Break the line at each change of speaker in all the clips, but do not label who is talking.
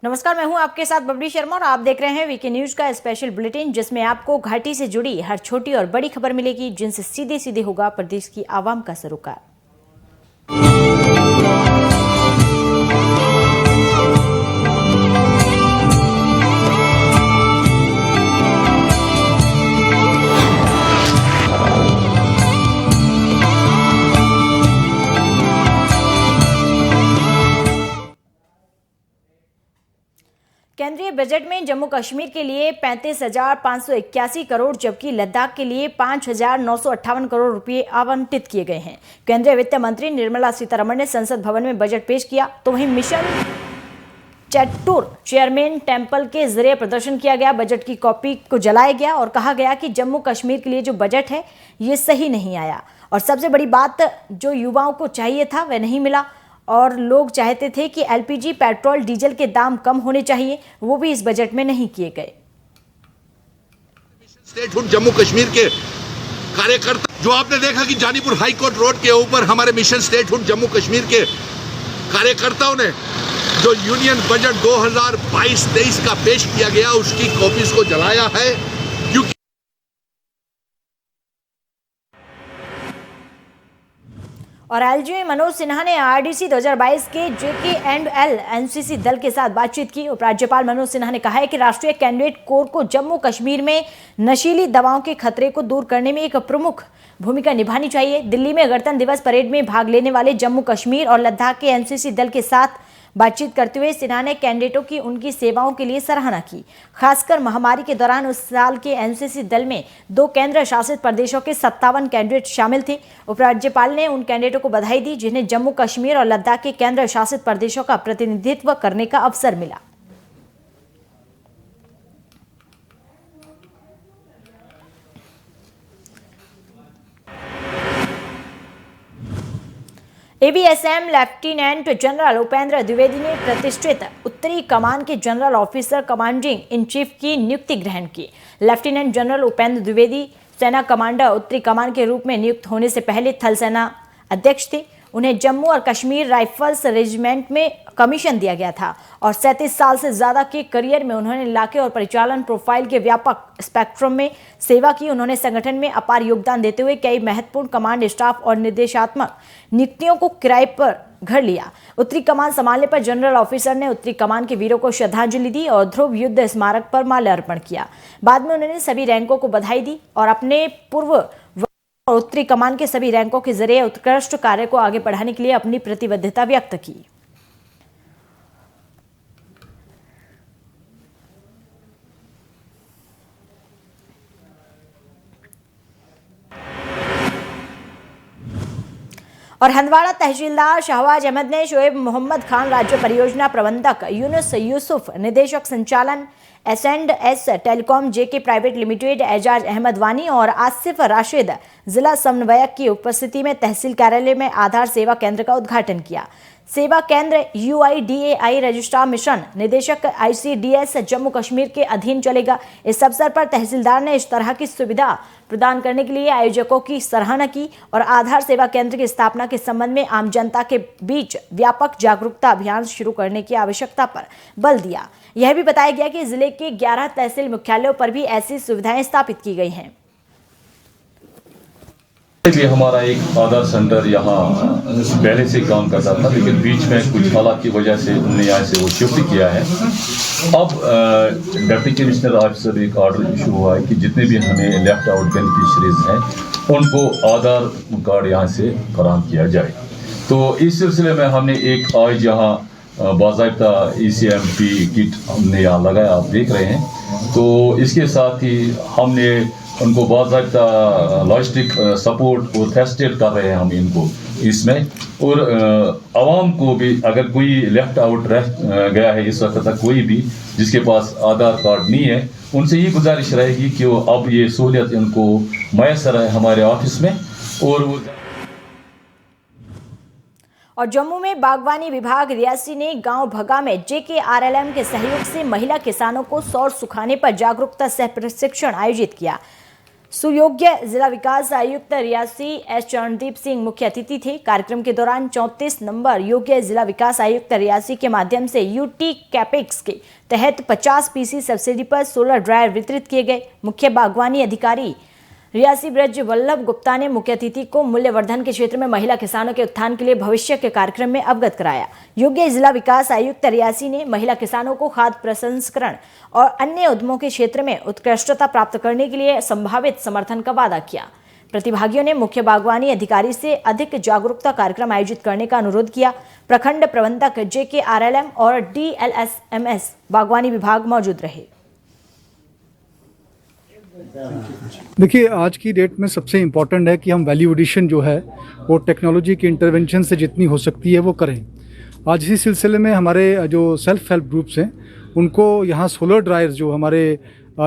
नमस्कार, मैं हूं आपके साथ बबली शर्मा और आप देख रहे हैं वीके न्यूज का स्पेशल बुलेटिन, जिसमें आपको घाटी से जुड़ी हर छोटी और बड़ी खबर मिलेगी, जिनसे सीधे सीधे होगा प्रदेश की आवाम का सरोकार। केंद्रीय बजट में जम्मू कश्मीर के लिए 35,581 करोड़ जबकि लद्दाख के लिए 5,958 करोड़ रुपए आवंटित किए गए हैं। केंद्रीय वित्त मंत्री निर्मला सीतारमण ने संसद भवन में बजट पेश किया, तो वहीं मिशन चैटूर चेयरमैन टेम्पल के जरिए प्रदर्शन किया गया। बजट की कॉपी को जलाया गया और कहा गया कि जम्मू कश्मीर के लिए जो बजट है ये सही नहीं आया, और सबसे बड़ी बात, जो युवाओं को चाहिए था वह नहीं मिला। और लोग चाहते थे कि एलपीजी, पेट्रोल, डीजल के दाम कम होने चाहिए, वो भी इस बजट में नहीं किए गए।
स्टेटहुड जम्मू कश्मीर के कार्यकर्ता, जो आपने देखा कि जानीपुर हाई कोर्ट रोड के ऊपर हमारे मिशन स्टेटहुड जम्मू कश्मीर के कार्यकर्ताओं ने जो यूनियन बजट 2022-23 का पेश किया गया, उसकी कॉपीज को जलाया है, क्योंकि
और एलजी मनोज सिन्हा ने आरडीसी 2022 के JK&L एनसीसी दल के साथ बातचीत की। उपराज्यपाल मनोज सिन्हा ने कहा है कि राष्ट्रीय कैंडिडेट कोर को जम्मू कश्मीर में नशीली दवाओं के खतरे को दूर करने में एक प्रमुख भूमिका निभानी चाहिए। दिल्ली में गणतंत्र दिवस परेड में भाग लेने वाले जम्मू कश्मीर और लद्दाख के एनसीसी दल के साथ बातचीत करते हुए सिन्हा ने कैंडिडेटों की उनकी सेवाओं के लिए सराहना की। खासकर महामारी के दौरान उस साल के एनसीसी दल में 2 केंद्र शासित प्रदेशों के 57 कैंडिडेट शामिल थे। उपराज्यपाल ने उन कैंडिडेटों को बधाई दी जिन्हें जम्मू कश्मीर और लद्दाख के केंद्र शासित प्रदेशों का प्रतिनिधित्व करने का अवसर मिला। एबीएसएम लेफ्टिनेंट जनरल उपेंद्र द्विवेदी ने प्रतिष्ठित उत्तरी कमान के general officer commanding in chief की नियुक्ति ग्रहण की। लेफ्टिनेंट जनरल उपेंद्र द्विवेदी सेना कमांडर उत्तरी कमान के रूप में नियुक्त होने से पहले थल सेना अध्यक्ष थे। उन्हें जम्मू और कश्मीर राइफल्स रेजिमेंट में कमीशन दिया गया था और 37 साल से ज्यादा के करियर में उन्होंने इलाके और परिचालन प्रोफाइल के व्यापक स्पेक्ट्रम में सेवा की। उन्होंने संगठन में अपार योगदान देते हुए कई महत्वपूर्ण कमांड, स्टाफ और निर्देशात्मक नियुक्तियों को किराए पर घर लिया। उत्तरी कमान संभालने पर जनरल ऑफिसर ने उत्तरी कमान के वीरों को श्रद्धांजलि दी और ध्रुव युद्ध स्मारक पर माल्यार्पण किया। बाद में उन्होंने सभी रैंकों को बधाई दी और अपने पूर्व और उत्तरी कमान के सभी रैंकों के जरिए उत्कृष्ट कार्य को आगे बढ़ाने के लिए अपनी प्रतिबद्धता व्यक्त की। और हंदवाड़ा तहसीलदार शहबाज अहमद ने शोएब मोहम्मद खान, राज्य परियोजना प्रबंधक यूनुस यूसुफ, निदेशक संचालन S&S telecom JK private limited Ejaz Ahmad Wani और आसिफ राशिद, जिला समन्वयक की उपस्थिति में तहसील कार्यालय में आधार सेवा केंद्र का उद्घाटन किया। सेवा केंद्र UIDAI रजिस्ट्रार मिशन निदेशक ICDS जम्मू कश्मीर के अधीन चलेगा। इस अवसर पर तहसीलदार ने इस तरह की सुविधा प्रदान करने के लिए आयोजकों की सराहना की और आधार सेवा केंद्र की स्थापना के संबंध में आम जनता के बीच व्यापक जागरूकता अभियान शुरू करने की आवश्यकता पर बल दिया। यह भी बताया गया कि जिले के 11 तहसील मुख्यालयों पर भी ऐसी सुविधाएं स्थापित की गई हैं।
भी हमारा एक आधार सेंटर यहाँ पहले से काम करता था, लेकिन बीच में कुछ हालात की वजह से उन्होंने यहाँ से वो शिफ्ट किया है। अब डिप्टी कमिश्नर ऑफिसर एक ऑर्डर इशू हुआ है कि जितने भी हमें लेफ्ट आउट बेनिफिशरीज हैं उनको आधार कार्ड यहाँ से फराहम किया जाए। तो इस सिलसिले में हमने एक आज यहाँ बाज़ाब्ता ECMP किट हमने यहाँ लगाया, आप देख रहे हैं। तो इसके साथ ही हमने उनको बाज़ाब्ता लॉजिस्टिक सपोर्ट और फैसिलिटेट कर रहे हैं हम इनको इसमें। और आवाम को भी, अगर कोई लेफ्ट आउट रह गया है इस वक्त तक, कोई भी जिसके पास आधार कार्ड नहीं है, उनसे ये गुजारिश रहेगी कि वो अब ये सहूलियत उनको मैसर है हमारे ऑफिस में।
और जम्मू में बागवानी विभाग रियासी ने गांव भगा में JKRLM के सहयोग से महिला किसानों को सौर सुखाने पर जागरूकता सह प्रशिक्षण आयोजित किया। सुयोग्य जिला विकास आयुक्त रियासी एस चरणदीप सिंह मुख्य अतिथि थे। कार्यक्रम के दौरान 34 नंबर योग्य जिला विकास आयुक्त रियासी के माध्यम से यूटी कैपेक्स के तहत 50 पीसी सब्सिडी पर सोलर ड्रायर वितरित किए गए। मुख्य बागवानी अधिकारी रियासी ब्रज वल्लभ गुप्ता ने मुख्य अतिथि को मूल्यवर्धन के क्षेत्र में महिला किसानों के उत्थान के लिए भविष्य के कार्यक्रम में अवगत कराया। योग्य जिला विकास आयुक्त रियासी ने महिला किसानों को खाद्य प्रसंस्करण और अन्य उद्यमों के क्षेत्र में उत्कृष्टता प्राप्त करने के लिए संभावित समर्थन का वादा किया। प्रतिभागियों ने मुख्य बागवानी अधिकारी से अधिक जागरूकता कार्यक्रम आयोजित करने का अनुरोध किया। प्रखंड प्रबंधक JKRLM और DLSMS बागवानी विभाग मौजूद रहे।
देखिए, आज की डेट में सबसे इम्पॉर्टेंट है कि हम वैल्यू एडिशन जो है वो टेक्नोलॉजी की इंटरवेंशन से जितनी हो सकती है वो करें। आज इसी सिलसिले में हमारे जो सेल्फ हेल्प ग्रुप्स हैं उनको यहाँ सोलर ड्रायर्स जो हमारे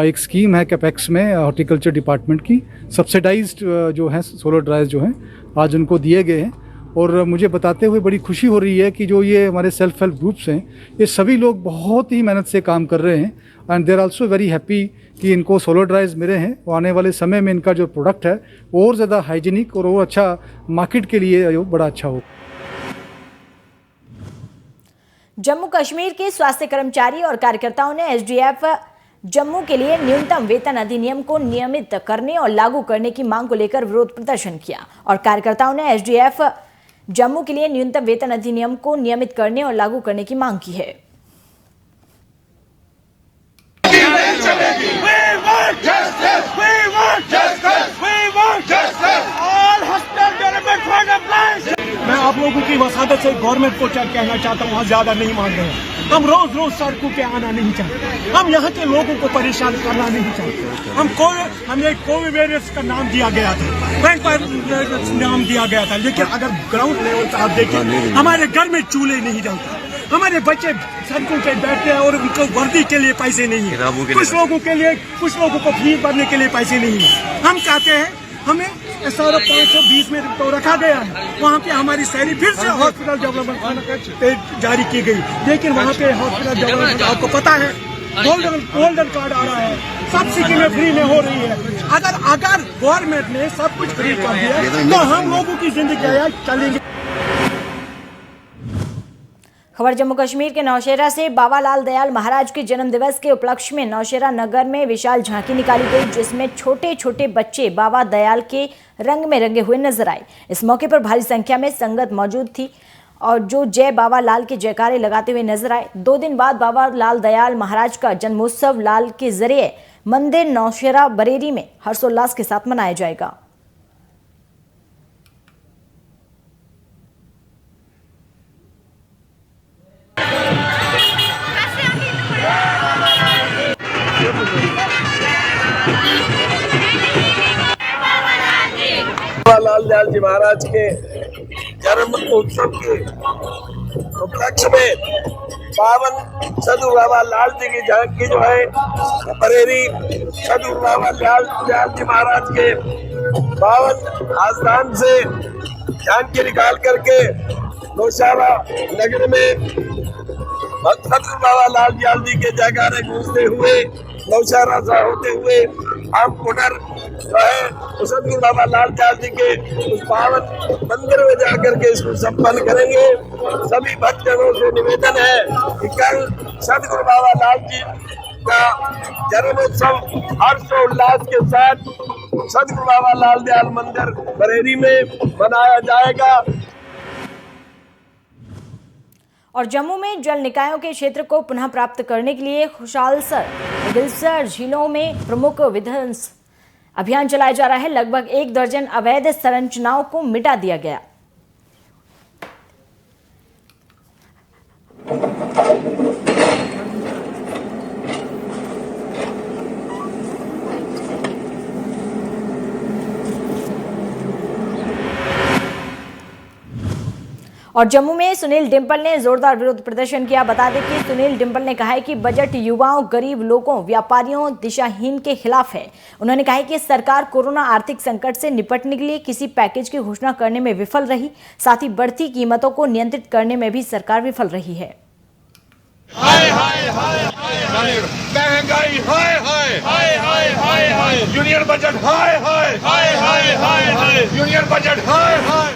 एक स्कीम है कैपेक्स में हॉर्टिकल्चर डिपार्टमेंट की, सब्सिडाइज्ड जो है सोलर ड्रायर्स जो हैं आज उनको दिए गए हैं। और मुझे बताते हुए बड़ी खुशी हो रही है कि जो ये हमारे सेल्फ हेल्प ग्रुप्स हैं ये सभी लोग बहुत ही मेहनत से काम कर रहे हैं and they are also very happy कि इनको सोलर ड्रायर्स मिले हैं। वो आने वाले समय में इनका जो प्रोडक्ट है वो और ज़्यादा हाइजीनिक और वो अच्छा मार्केट के लिए बड़ा अच्छा हो।
जम्मू कश्मीर के स्वास्थ्य कर्मचारी और कार्यकर्ताओं ने SDF जम्मू के लिए न्यूनतम वेतन अधिनियम को नियमित करने और लागू करने की मांग को लेकर विरोध प्रदर्शन किया और कार्यकर्ताओं ने SDF जम्मू के लिए न्यूनतम वेतन अधिनियम को नियमित करने और लागू करने की मांग की है।
मैं आप लोगों की वसादत से गवर्नमेंट को क्या कहना चाहता हूँ, ज्यादा नहीं मान रहे हैं। हम रोज रोज सड़कों पे आना नहीं चाहते, हम यहाँ के लोगों को परेशान करना नहीं चाहते। हमें कोविड वेरियस का नाम दिया गया था, नाम दिया गया था, लेकिन अगर ग्राउंड लेवल पर आप देखें हमारे घर में चूल्हे नहीं जलते, हमारे बच्चे सड़कों पे बैठते हैं और उनको वर्दी के लिए पैसे नहीं है। कुछ लोगों को फीस भरने के लिए पैसे नहीं है। हम चाहते हैं हमें SRO 520 में तो रखा गया है, वहाँ पे हमारी सैलरी फिर से हॉस्पिटल डेवलपमेंट जारी की गई, लेकिन वहाँ पे हॉस्पिटल डेवलपमेंट आपको पता है गोल्डन कार्ड आ रहा है, सब स्कीमें फ्री में हो रही है। अगर गवर्नमेंट ने सब कुछ फ्री कर दिया तो हम लोगों की जिंदगी चलेंगे।
खबर जम्मू कश्मीर के नौशेरा से बाबा लाल दयाल महाराज के जन्म दिवस के उपलक्ष्य में नौशेरा नगर में विशाल झांकी निकाली गई, जिसमें छोटे छोटे बच्चे बाबा दयाल के रंग में रंगे हुए नजर आए। इस मौके पर भारी संख्या में संगत मौजूद थी और जो जय बाबा लाल के जयकारे लगाते हुए नजर आए। 2 दिन बाद बाबा लाल दयाल महाराज का जन्मोत्सव लाल के जरिए मंदिर नौशेरा बरेली में हर्षोल्लास के साथ मनाया जाएगा।
लाल दयाल जी महाराज के जन्म उत्सव के उपलक्ष्य में पावन सदगुरु बाबा लाल जी की झांकी जो है बरेली सदगुरु बाबा लाल जी महाराज के पावन आस्थान से झांकी निकाल करके नौशेरा नगर में सदगुरु बाबा लाल जी के जयकारे गूंजते हुए नौशेरा से होते हुए हम पुनर जो है सदगुरु बाबा लाल जी के उस पावन मंदिर में जाकर के इसको संपन्न करेंगे। सभी भक्तजनों से निवेदन है कि कल सदगुरु बाबा लाल जी का जन्मोत्सव हर्षोल्लास के साथ सदगुरु बाबा लाल दयाल मंदिर बरेली में मनाया जाएगा।
और जम्मू में जल निकायों के क्षेत्र को पुनः प्राप्त करने के लिए खुशालसर गिलसर झीलों में प्रमुख विध्वंस अभियान चलाया जा रहा है। लगभग 1 दर्जन अवैध संरचनाओं को मिटा दिया गया। और जम्मू में सुनील डिंपल ने जोरदार विरोध प्रदर्शन किया। बता दें कि सुनील डिंपल ने कहा है कि बजट युवाओं, गरीब लोगों, व्यापारियों, दिशाहीन के खिलाफ है। उन्होंने कहा है कि सरकार कोरोना आर्थिक संकट से निपटने के लिए किसी पैकेज की घोषणा करने में विफल रही, साथ ही बढ़ती कीमतों को नियंत्रित करने में भी सरकार विफल रही है।
हाय हाय हाय हाय, महंगाई हाय हाय हाय हाय हाय हाय, यूनियन बजट हाय हाय हाय हाय हाय हाय, यूनियन बजट हाय हाय।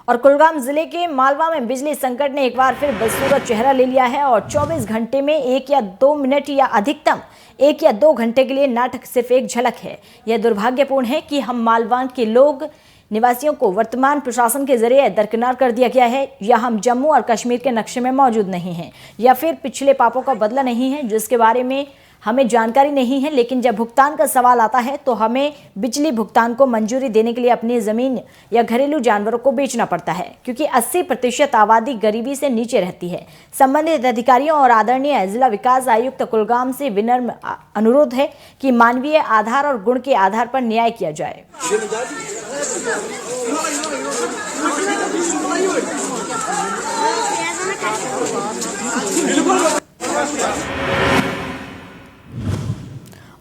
और कुलगाम जिले के मालवा में बिजली संकट ने एक बार फिर बदसूरत चेहरा ले लिया है और 24 घंटे में 1 या 2 मिनट या अधिकतम 1 या 2 घंटे के लिए नाटक सिर्फ एक झलक है। यह दुर्भाग्यपूर्ण है कि हम मालवा के लोग निवासियों को वर्तमान प्रशासन के जरिए दरकिनार कर दिया गया है, या हम जम्मू और कश्मीर के नक्शे में मौजूद नहीं हैं, या फिर पिछले पापों का बदला नहीं है जिसके बारे में हमें जानकारी नहीं है। लेकिन जब भुगतान का सवाल आता है तो हमें बिजली भुगतान को मंजूरी देने के लिए अपनी जमीन या घरेलू जानवरों को बेचना पड़ता है, क्योंकि 80% आबादी गरीबी से नीचे रहती है। संबंधित अधिकारियों और आदरणीय जिला विकास आयुक्त कुलगाम से विनम्र अनुरोध है कि मानवीय आधार और गुण के आधार पर न्याय किया जाए।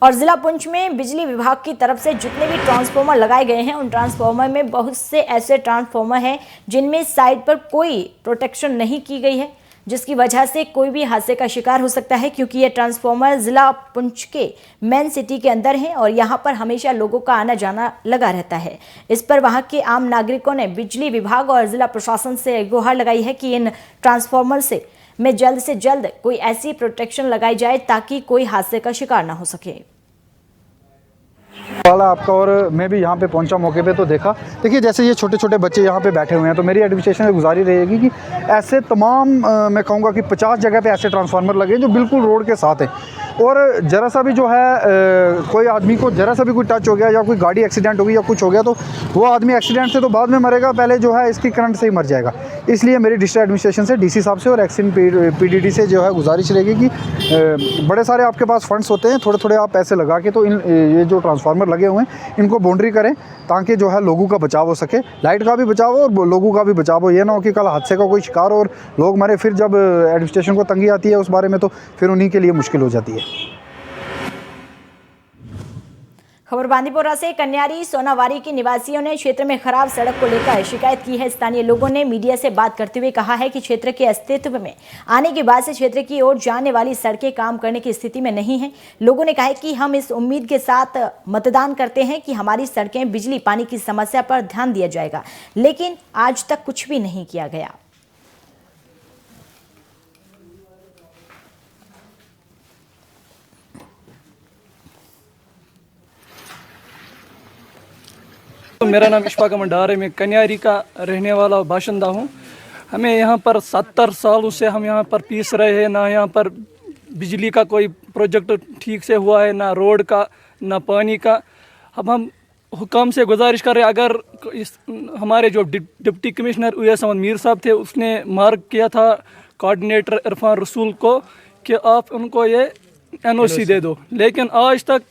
और जिला पुंछ में बिजली विभाग की तरफ से जितने भी ट्रांसफार्मर लगाए गए हैं उन ट्रांसफार्मर में बहुत से ऐसे ट्रांसफार्मर हैं जिनमें साइड पर कोई प्रोटेक्शन नहीं की गई है, जिसकी वजह से कोई भी हादसे का शिकार हो सकता है, क्योंकि ये ट्रांसफार्मर जिला पुंछ के मेन सिटी के अंदर है और यहाँ पर हमेशा लोगों का आना जाना लगा रहता है। इस पर वहाँ के आम नागरिकों ने बिजली विभाग और जिला प्रशासन से गुहार लगाई है कि इन ट्रांसफार्मर में जल्द से जल्द कोई ऐसी प्रोटेक्शन लगाई जाए ताकि कोई हादसे का शिकार ना हो सके।
वाला आपका, और मैं भी यहाँ पे पहुँचा मौके पे तो देखा, देखिए जैसे ये छोटे छोटे बच्चे यहाँ पे बैठे हुए हैं, तो मेरी एडमिनिस्ट्रेशन से गुजारिश रहेगी कि ऐसे तमाम मैं कहूँगा कि 50 जगह पे ऐसे ट्रांसफार्मर लगे जो बिल्कुल रोड के साथ हैं, और ज़रा सा भी जो है कोई आदमी को ज़रा सा भी कोई टच हो गया या कोई गाड़ी एक्सीडेंट हो गई या कुछ हो गया तो वो आदमी एक्सीडेंट से तो बाद में मरेगा, पहले जो है इसकी करंट से ही मर जाएगा। इसलिए मेरी डिस्ट्रिक्ट एडमिनिस्ट्रेशन से डीसी साहब से और एक्सिन पीडीडी से जो है गुजारिश रहेगी कि बड़े सारे आपके पास फंड्स होते हैं, थोड़े थोड़े आप पैसे लगा के तो ये जो ट्रांसफार्मर लगे हुए हैं इनको बाउंड्री करें ताकि जो है लोगों का बचाव हो सके, लाइट का भी बचाव हो और लोगों का भी बचाव हो। ये ना हो कि कल हादसे का कोई शिकार हो और लोग मरे, फिर जब एडमिनिस्ट्रेशन को तंगी आती है उस बारे में तो फिर उन्हीं के लिए मुश्किल हो जाती है।
खबर बांदीपोरा से कन्यारी सोनावारी के निवासियों ने क्षेत्र में खराब सड़क को लेकर शिकायत की है। स्थानीय लोगों ने मीडिया से बात करते हुए कहा है कि क्षेत्र के अस्तित्व में आने के बाद से क्षेत्र की ओर जाने वाली सड़कें काम करने की स्थिति में नहीं है। लोगों ने कहा है कि हम इस उम्मीद के साथ मतदान करते हैं कि हमारी सड़कें, बिजली, पानी की समस्या पर ध्यान दिया जाएगा, लेकिन आज तक कुछ भी नहीं किया गया।
मेरा नाम इशफाक अहमद डार है, मैं कन्यारी का रहने वाला बाशिंदा हूँ। हमें यहाँ पर 70 सालों से हम यहाँ पर पीस रहे हैं, ना यहाँ पर बिजली का कोई प्रोजेक्ट ठीक से हुआ है, ना रोड का, ना पानी का। अब हम हुकाम से गुजारिश कर रहे हैं, अगर हमारे जो डिप्टी कमिश्नर उवैस अहमद मीर साहब थे उसने मार्क किया था कोऑर्डिनेटर इरफान रसूल को कि आप उनको ये NOC दे दो, लेकिन आज तक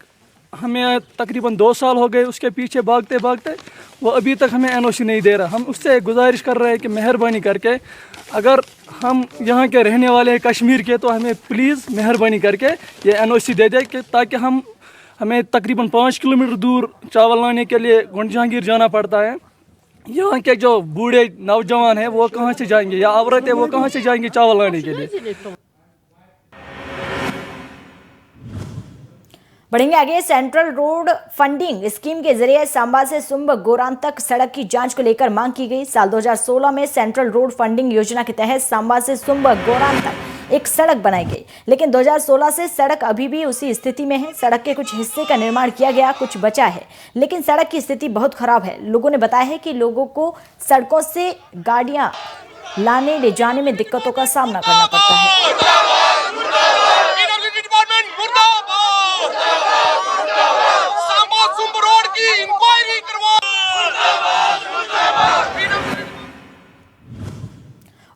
हमें तकरीबन 2 साल हो गए उसके पीछे भागते भागते, वो अभी तक हमें NOC नहीं दे रहा। हम उससे गुजारिश कर रहे हैं कि मेहरबानी करके, अगर हम यहाँ के रहने वाले हैं कश्मीर के, तो हमें प्लीज़ मेहरबानी करके ये NOC दे दे कि ताकि हमें तकरीबन 5 किलोमीटर दूर चावल लाने के लिए गुंड जहांगीर जाना पड़ता है। यहाँ के जो बूढ़े नौजवान हैं वो कहाँ से जाएंगे, या औरत है वो कहाँ से जाएंगे चावल लाने के लिए।
बढ़ेंगे आगे। सेंट्रल रोड फंडिंग स्कीम के जरिए सांबा से सुंब गोरान तक सड़क की जांच को लेकर मांग की गई। साल 2016 में सेंट्रल रोड फंडिंग योजना के तहत सांबा से सुंब गोरान तक एक सड़क बनाई गई, लेकिन 2016 से सड़क अभी भी उसी स्थिति में है। सड़क के कुछ हिस्से का निर्माण किया गया, कुछ बचा है, लेकिन सड़क की स्थिति बहुत खराब है। लोगों ने बताया है कि लोगों को सड़कों से गाड़ियां लाने ले जाने में दिक्कतों का सामना करना पड़ता है।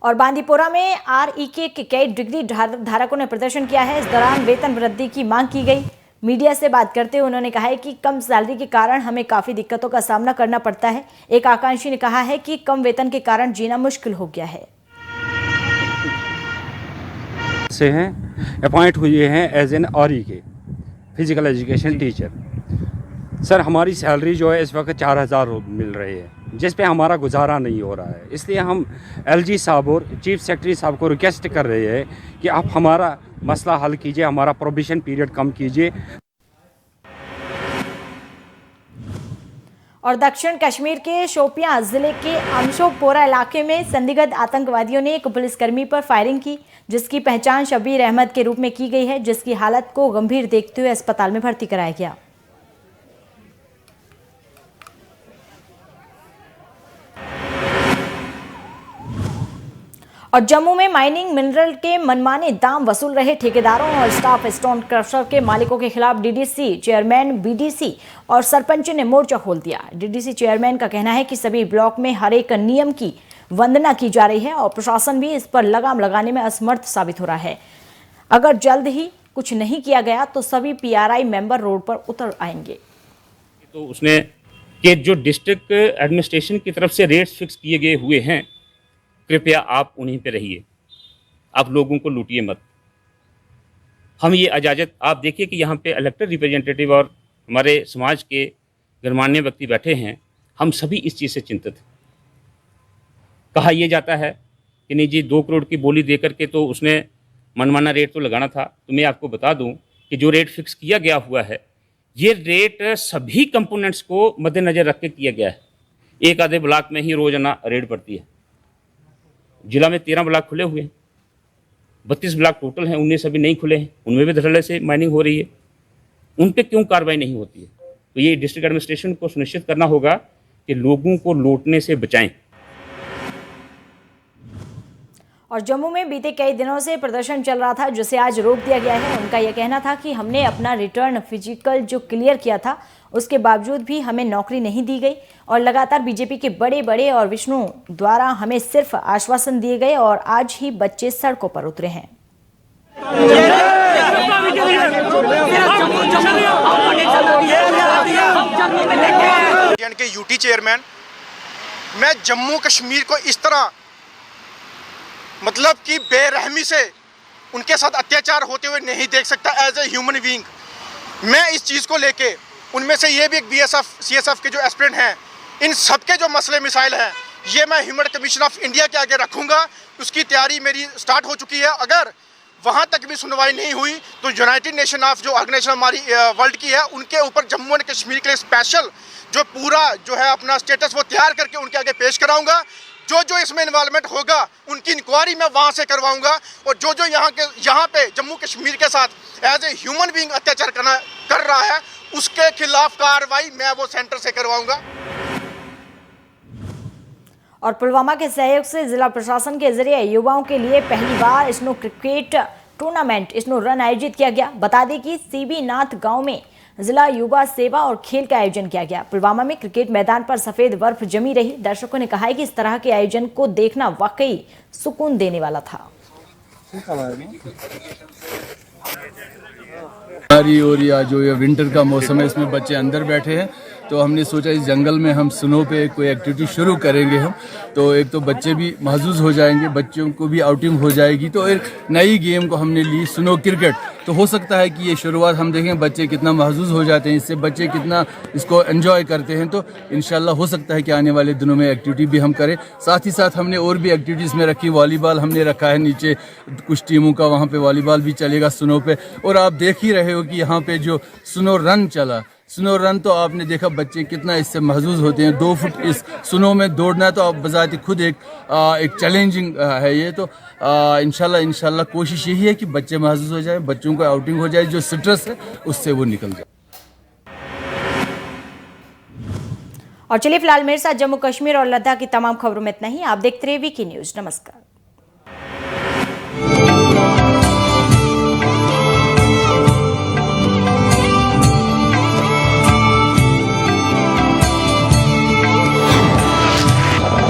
और बांदीपोरा में REK के कई डिग्री धारकों ने प्रदर्शन किया है। इस दौरान वेतन वृद्धि की मांग की गई। मीडिया से बात करते हुए उन्होंने कहा है कि कम सैलरी के कारण हमें काफ़ी दिक्कतों का सामना करना पड़ता है। एक आकांक्षी ने कहा है कि कम वेतन के कारण जीना मुश्किल हो गया है।
से हैं अपॉइंट हुए हैं as an REK physical education teacher. Sir हमारी सैलरी जो है इस वक्त 4000 मिल रही है, जिस पे हमारा गुजारा नहीं हो रहा है। इसलिए हम एलजी साहब और चीफ सेक्रेटरी साहब को रिक्वेस्ट कर रहे हैं कि आप हमारा मसला हल कीजिए, हमारा प्रोबिशन पीरियड कम कीजिए।
और दक्षिण कश्मीर के शोपियां जिले के अमशोकपोरा इलाके में संदिग्ध आतंकवादियों ने एक पुलिसकर्मी पर फायरिंग की, जिसकी पहचान शब्बीर अहमद के रूप में की गई है, जिसकी हालत को गंभीर देखते हुए अस्पताल में भर्ती कराया गया। और जम्मू में माइनिंग मिनरल के मनमाने दाम वसूल रहे ठेकेदारों और स्टाफ स्टोन क्रशर के मालिकों के खिलाफ डीडीसी चेयरमैन, बीडीसी और सरपंच ने मोर्चा खोल दिया। डीडीसी चेयरमैन का कहना है कि सभी ब्लॉक में हर एक नियम की वंदना की जा रही है और प्रशासन भी इस पर लगाम लगाने में असमर्थ साबित हो रहा है। अगर जल्द ही कुछ नहीं किया गया तो सभी पीआरआई मेंबर रोड पर उतर आएंगे।
तो उसने कि जो डिस्ट्रिक्ट एडमिनिस्ट्रेशन की तरफ से रेट्स फिक्स किए गए हुए हैं, कृपया आप उन्हीं पे रहिए, आप लोगों को लूटिए मत। हम ये इजाज़त, आप देखिए कि यहाँ पे इलेक्टेड रिप्रेजेंटेटिव और हमारे समाज के गणमान्य व्यक्ति बैठे हैं, हम सभी इस चीज़ से चिंतित हैं। कहा यह जाता है कि नहीं जी 2 करोड़ की बोली दे करके तो उसने मनमाना रेट तो लगाना था। तो मैं आपको बता दूं कि जो रेट फिक्स किया गया हुआ है, ये रेट सभी कंपोनेंट्स को मद्देनज़र रख के किया गया है। एक आधे ब्लॉक में ही रोजाना रेड पड़ती है। जिला में 13 ब्लॉक खुले हुए हैं, 32 ब्लॉक टोटल हैं, 19 अभी नहीं खुले हैं, उनमें भी धड़ल्ले से माइनिंग हो रही है। उन पे क्यों कार्रवाई नहीं होती है? तो ये डिस्ट्रिक्ट एडमिनिस्ट्रेशन को सुनिश्चित करना होगा कि लोगों को लूटने से बचाएं।
और जम्मू में बीते कई दिनों से प्रदर्शन चल रहा था, जिसे आज रोक दिया गया है। उनका यह कहना था कि हमने अपना रिटर्न फिजिकल जो क्लियर किया था, उसके बावजूद भी हमें नौकरी नहीं दी गई और लगातार बीजेपी के बड़े और विष्णु द्वारा हमें सिर्फ आश्वासन दिए गए और आज ही बच्चे सड़कों पर उतरे हैं।
के यूटी चेयरमैन, मैं जम्मू कश्मीर को इस तरह मतलब कि बेरहमी से उनके साथ अत्याचार होते हुए नहीं देख सकता एज ए ह्यूमन बीइंग। मैं इस चीज़ को लेके, उनमें से ये भी एक बीएसएफ सीएसएफ के जो एस्पिरेंट हैं, इन सब के जो मसले मिसाइल हैं, ये मैं ह्यूमन कमीशन ऑफ इंडिया के आगे रखूंगा। उसकी तैयारी मेरी स्टार्ट हो चुकी है। अगर वहाँ तक भी सुनवाई नहीं हुई तो यूनाइटेड नेशन ऑफ जो ऑर्गेनाइजेशन हमारी वर्ल्ड की है, उनके ऊपर जम्मू एंड कश्मीर के लिए स्पेशल जो पूरा जो है अपना स्टेटस वो तैयार करके उनके आगे पेश कराऊंगा। जो इसमें इन्वॉल्वमेंट होगा उनकी इंक्वायरी मैं वहाँ से करवाऊंगा और जो यहाँ पे जम्मू कश्मीर के साथ एज ए ह्यूमन बीइंग अत्याचार कर रहा है, उसके खिलाफ कार्रवाई मैं वो सेंटर से करवाऊंगा।
और पुलवामा के सहयोग से जिला प्रशासन के जरिए युवाओं के लिए पहली बार snow cricket tournament snow run आयोजित किया गया। बता दें कि सीबी नाथ गांव में जिला युवा सेवा और खेल का आयोजन किया गया। पुलवामा में क्रिकेट मैदान पर सफेद बर्फ जमी रही। दर्शकों ने कहा है कि इस तरह के आयोजन को देखना वाकई सुकून देने वाला था।
और या जो ये विंटर का मौसम है, इसमें बच्चे अंदर बैठे हैं, तो हमने सोचा इस जंगल में हम स्नो पे कोई एक्टिविटी शुरू करेंगे हम, तो एक तो बच्चे भी महसूस हो जाएंगे, बच्चों को भी आउटिंग हो जाएगी। तो एक नई गेम को हमने ली, स्नो क्रिकेट। तो हो सकता है कि ये शुरुआत हम देखें बच्चे कितना महसूस हो जाते हैं, इससे बच्चे कितना इसको एंजॉय करते हैं। तो इंशाल्लाह हो सकता है कि आने वाले दिनों में एक्टिविटी भी हम करें। साथ ही साथ हमने और भी एक्टिविटीज़ में रखी, वॉलीबॉल हमने रखा है नीचे कुछ टीमों का, वहाँ पे वॉलीबॉल भी चलेगा स्नो पे। और आप देख ही रहे हो कि यहाँ पे जो स्नो रन चला, स्नो रन, तो आपने देखा बच्चे कितना इससे महसूस होते हैं। 2 फुट इस स्नो में दौड़ना तो आप बजाते खुद एक चैलेंजिंग है ये। तो इंशाल्लाह कोशिश यही है कि बच्चे महसूस हो जाए, बच्चों को आउटिंग हो जाए, जो स्ट्रेस है उससे वो निकल जाए।
और चलिए फिलहाल मेरे साथ जम्मू कश्मीर और लद्दाख की तमाम खबरों में इतना ही। आप देखते रहिए वीकी न्यूज। नमस्कार।